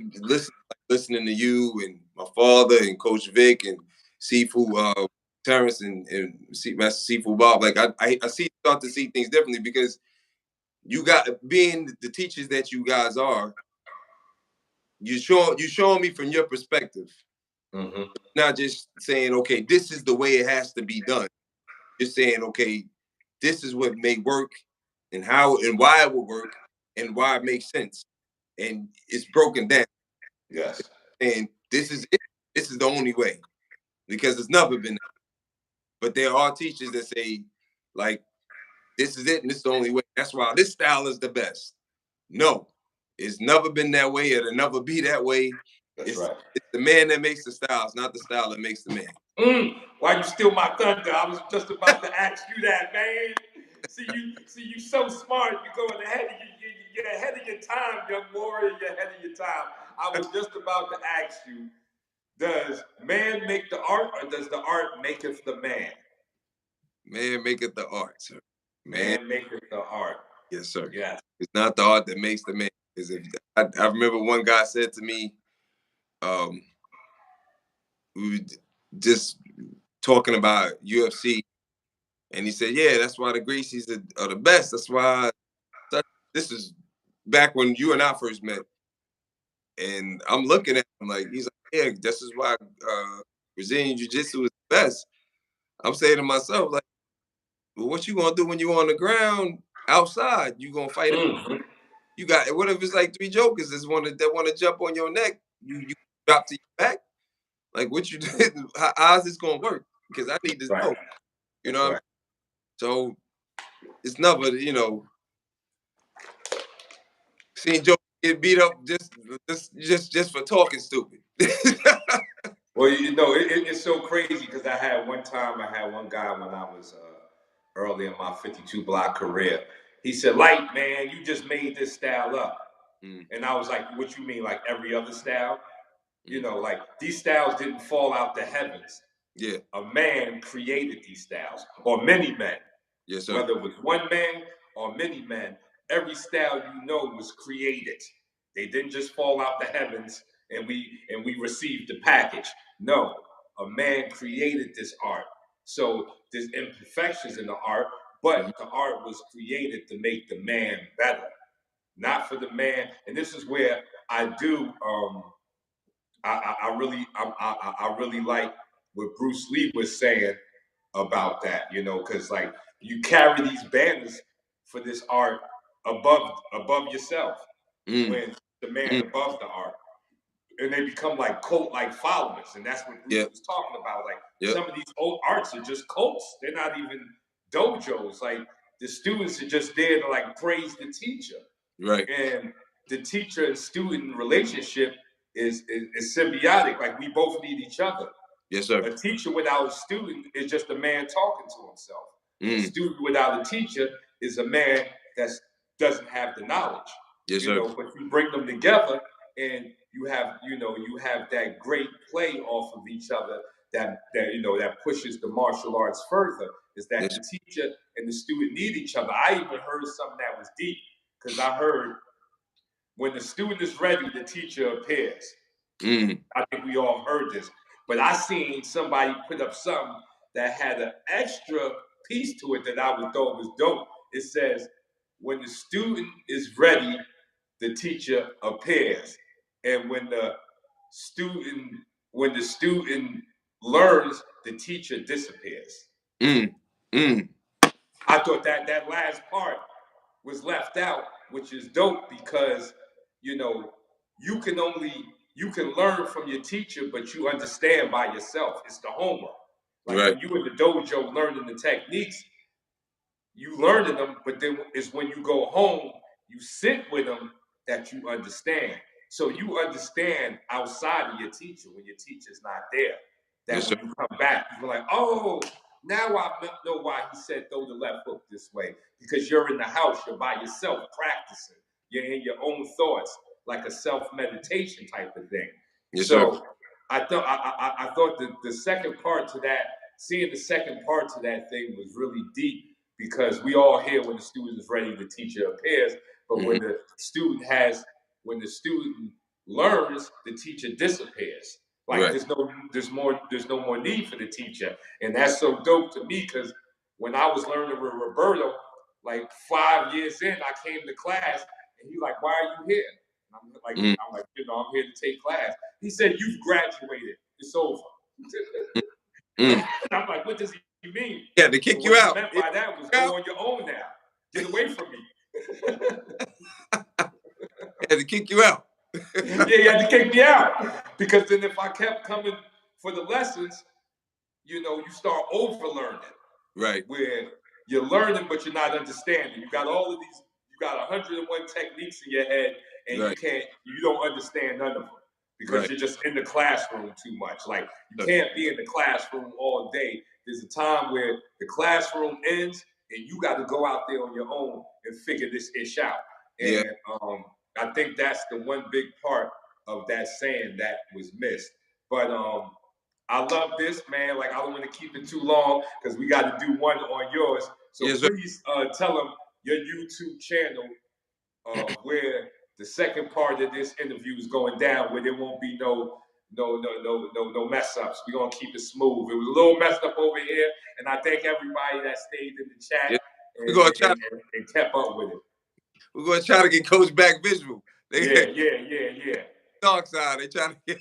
listening to you and my father and Coach Vic and Sifu Terrence and Master Sifu Bob. Like I start to see things differently because you got being the teachers that you guys are. You showing me from your perspective. Mm-hmm. Not just saying, okay, this is the way it has to be done. You're saying, okay, this is what may work and how and why it will work and why it makes sense. And it's broken down. Yes. And this is it. This is the only way. Because it's never been that. But there are teachers that say, like, this is it and this is the only way. That's why this style is the best. No, it's never been that way. It'll never be that way. That's right. It's the man that makes the styles, not the style that makes the man. Why you steal my thunder? I was just about to ask you that, man. See you so smart. You're going ahead. You're ahead of your time, young warrior. You're ahead of your time. I was just about to ask you: does man make the art, or does the art maketh the man? Man maketh the art, sir. Man maketh the art. Yes, sir. Yes. It's not the art that makes the man. Because I remember one guy said to me, we were just talking about UFC, and he said, "Yeah, that's why the Gracies are the best. That's why." This is back when you and I first met, and I'm looking at him like he's like, "Yeah, this is why Brazilian Jiu-Jitsu is the best." I'm saying to myself, like, well, what you gonna do when you on the ground outside? You gonna fight? Mm-hmm. You got what if it's like 3 jokers that want to jump on your neck? You drop to your back? Like what you did? How's this gonna work? Because I need to know. You know. Right. So it's never seeing Joe get beat up just for talking stupid. Well, it's so crazy because I had one guy when I was early in my 52 block career. He said, "Lyte, man, you just made this style up." And I was like, "What you mean, like every other style?" Like these styles didn't fall out the heavens. Yeah. A man created these styles, or many men. Yes, sir. Whether it was one man or many men, every style was created. They didn't just fall out the heavens and we received the package. No, a man created this art. So there's imperfections in the art, but the art was created to make the man better, not for the man. And this is where I do. I really like what Bruce Lee was saying about that, because like you carry these banners for this art above yourself when the man above the art, and they become like cult like followers, and that's what Bruce was talking about. Like some of these old arts are just cults; they're not even dojos. Like the students are just there to like praise the teacher, right? And the teacher and student relationship is symbiotic. Like we both need each other. Yes, sir. A teacher without a student is just a man talking to himself. A student without a teacher is a man that doesn't have the knowledge. Yes, sir. But you bring them together and you have that great play off of each other that pushes the martial arts further. Is that the teacher and the student need each other. I even heard something that was deep because I heard when the student is ready, the teacher appears. I think we all heard this. But I seen somebody put up something that had an extra piece to it that I thought was dope. It says, when the student is ready, the teacher appears. And when the student learns, the teacher disappears. I thought that last part was left out, which is dope because, you can learn from your teacher, but you understand by yourself. It's the homework. Like when you in the dojo learning the techniques, you learning them, but then it's when you go home, you sit with them that you understand. So you understand outside of your teacher when your teacher's not there. That when you come back, you're like, oh, now I know why he said throw the left hook this way. Because you're in the house, you're by yourself practicing. You're in your own thoughts, like a self-meditation type of thing. So I thought the second part to that, seeing the second part to that thing was really deep because we all hear when the student is ready, the teacher appears. But when the student learns, the teacher disappears. Like there's no more need for the teacher, and that's so dope to me because when I was learning with Roberto, like 5 years in, I came to class and he's like, "Why are you here?" And I'm like, I'm here to take class. He said, "You've graduated. It's over." And I'm like, "What does he mean?" Yeah, to kick you out. What he meant by that was go on your own now. Get away from me. He had to kick you out. Yeah, he had to kick me out. Because then if I kept coming for the lessons, you start overlearning. Right. Where you're learning, but you're not understanding. You got all of these, you got 101 techniques in your head, and you don't understand none of them. Because you're just in the classroom too much. Like, you can't be in the classroom all day. There's a time where the classroom ends, and you got to go out there on your own and figure this ish out. And I think that's the one big part of that saying that was missed. But I love this, man. Like, I don't want to keep it too long because we got to do one on yours. So please tell them your YouTube channel where the second part of this interview is going down, where there won't be no mess ups. We're gonna keep it smooth. It was a little messed up over here, and I thank everybody that stayed in the chat and kept up with it. We're gonna try to get Coach back visual. Yeah. Dark side, they trying to get.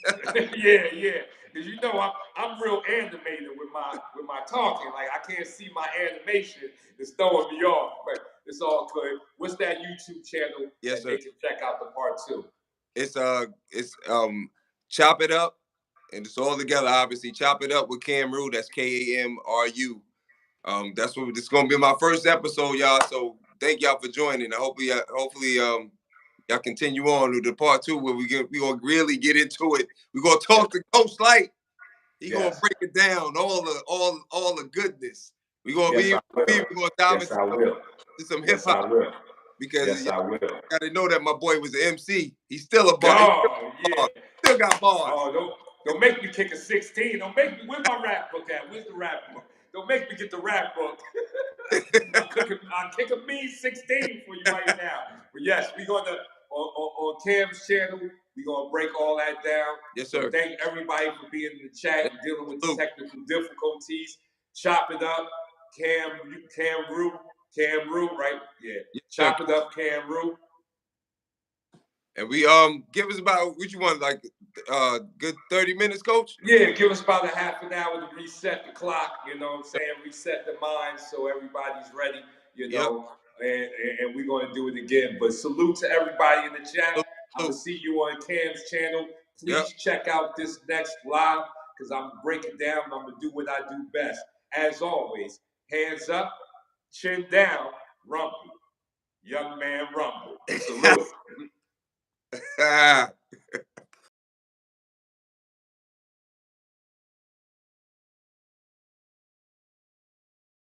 yeah. Because I'm real animated with my talking. Like, I can't see my animation. It's throwing me off, but it's all good. What's that YouTube channel? Yes, sir. They can check out the part 2. It's Chop It Up, and it's all together. Obviously, Chop It Up with KAMRU. That's KAMRU. That's what this is gonna be my first episode, y'all. So thank y'all for joining. Hopefully, y'all continue on to the part 2 where we gonna really get into it. We're gonna talk to Coach Lyte. He gonna break it down, all the goodness. We're gonna dive into some hip hop. Because I will. Gotta know that my boy was an MC. He's still a bar. Still got bars. Oh, don't make me kick a 16. Don't make me. Where's my rap book at? Where's the rap book? Don't make me get the rap book. I'll kick a mean 16 for you right now. But yes, we're gonna on KAM's channel. We're gonna break all that down. Yes, sir. So thank everybody for being in the chat and dealing with the technical difficulties. Chop it up, KAMRU, right? Yeah. Chop it up, KAMRU. And we give us about what you want, like good 30 minutes, Coach? Yeah, give us about a half an hour to reset the clock, you know what I'm saying? Reset the mind so everybody's ready, you know. And we're gonna do it again. But salute to everybody in the chat. I'm gonna see you on KAM's channel. Please check out this next live because I'm breaking down. I'm gonna do what I do best. As always, hands up, chin down, rumble. Young man rumble. Salute.